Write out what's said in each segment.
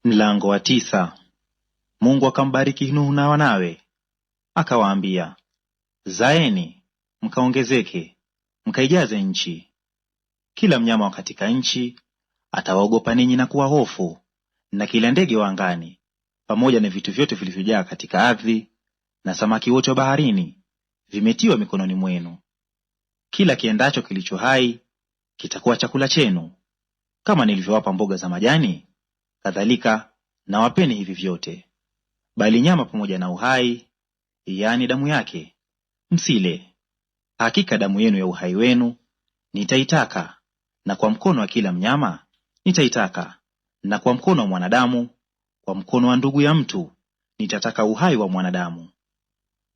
Mlango wa 9. Mungu akambariki Nuhu na wanawe, akawaambia, zaeni mkaongezeke, mkaijaze nchi. Kila mnyama wa katika nchi atawaogopa ninyi na kuwa hofu, na kila ndege wa angani, pamoja na vitu vyote vilivyojaa katika ardhi, na samaki wote wa baharini vimetiwa mikononi mwenu. Kila kiendacho kilicho hai kitakuwa chakula chenu. Kama nilivyowapa mboga za majani, kadhalika nawapeni hivi vyote. Bali nyama pamoja na uhai, yaani damu yake, msile. Hakika damu yenu ya uhai wenu nitaitaka, na kwa mkono wa kila mnyama nitaitaka, na kwa mkono wa mwanadamu, kwa mkono wa ndugu ya mtu nitataka uhai wa mwanadamu.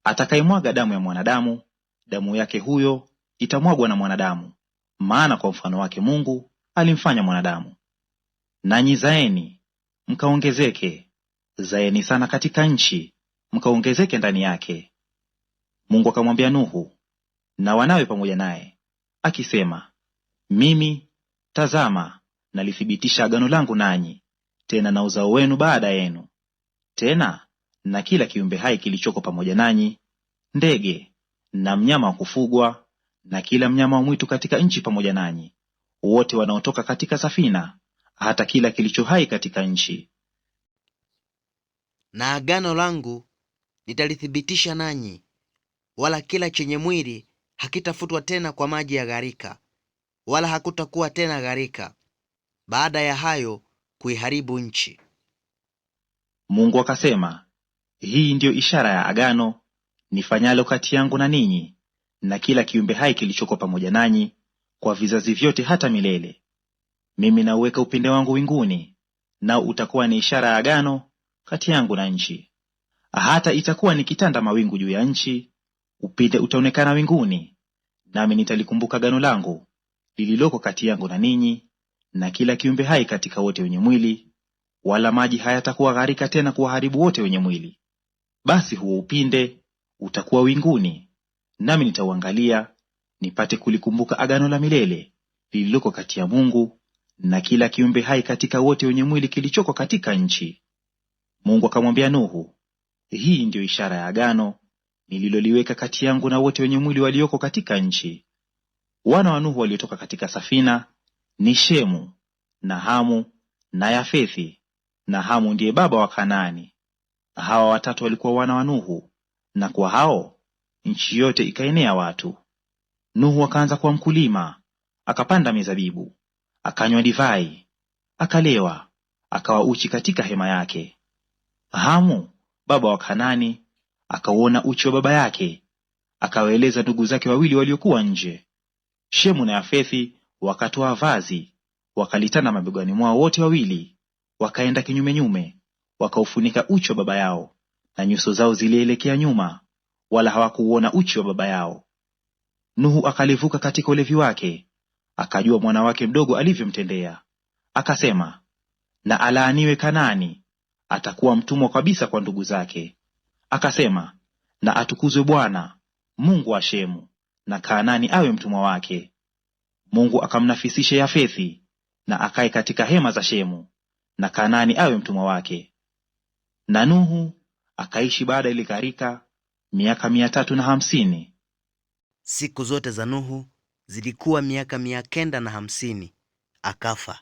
Atakayemwaga damu ya mwanadamu, damu yake huyo itamwagwa na mwanadamu, maana kwa mfano wake Mungu alimfanya mwanadamu. Nanyi zaeni mkaongezeke, zaeni sana katika nchi, mkaongezeke ndani yake. Mungu akamwambia Nuhu na wanawe pamoja naye, akisema, mimi, tazama, nalithibitisha agano langu nanyi, tena na uzao wenu baada yenu, tena na kila kiumbe hai kilichoko pamoja nanyi, ndege na mnyama wa kufugwa na kila mnyama wa mwitu katika nchi pamoja nanyi, wote wanaotoka katika safina, hata kila kilicho hai katika nchi. Na agano langu nitalithibitisha nanyi, wala kila chenye mwili hakitafutwa tena kwa maji ya gharika, wala hakutakuwa tena gharika baada ya hayo kuiharibu nchi. Mungu akasema, hii ndiyo ishara ya agano nifanyalo kati yangu na ninyi na kila kiumbe hai kilichoko pamoja nanyi kwa vizazi vyote hata milele. Mimi nauweka upinde wangu winguni, nao utakuwa ni ishara ya agano kati yangu na nchi. Hata itakuwa nikitanda mawingu juu ya nchi, upinde utaonekana winguni, nami nitalikumbuka agano langu lililoko kati yangu na ninyi na kila kiumbe hai katika wote wenye mwili, wala maji hayatakuwa gharika tena kuwaharibu wote wenye mwili. Basi huo upinde utakuwa winguni, nami nitauangalia, nipate kulikumbuka agano la milele lililoko kati ya Mungu na kila kiumbe hai katika wote wenye mwili kilichoko katika nchi. Mungu akamwambia Nuhu, hii ndiyo ishara ya agano nililoliweka kati yangu na wote wenye mwili walioko katika nchi. Wana wa Nuhu waliotoka katika safina ni Shemu na Hamu na Yafethi, na Hamu ndiye baba wa Kanaani. Hawa watatu walikuwa wana wa Nuhu, na kwa hao nchi yote ikaenea watu. Nuhu akaanza kuwa mkulima, akapanda mizabibu, akanywa divai, akalewa, akawa uchi katika hema yake. Hamu baba wa Kanaani akauona uchi wa baba yake, akawaeleza ndugu zake wawili waliokuwa nje. Shemu na Yafethi wakatoa vazi, wakalitana mabegani mwao wote wawili, wakaenda kinyumenyume, wakaufunika uchi wa baba yao, na nyuso zao zilielekea nyuma, wala hawakuuona uchi wa baba yao. Nuhu akalivuka katika ulevi wake, akajua mwana wake mdogo alivyomtendea. Akasema, na alaaniwe Kanaani, atakuwa mtumwa kabisa kwa ndugu zake. Akasema, na atukuzwe Bwana Mungu wa Shemu, na Kanaani awe mtumwa wake. Mungu akamnafisisha Yafethi, na akae katika hema za Shemu, na Kanaani awe mtumwa wake. Na Nuhu akaishi baada ile gharika miaka 350. Siku zote za Nuhu zilikuwa miaka 950, akafa.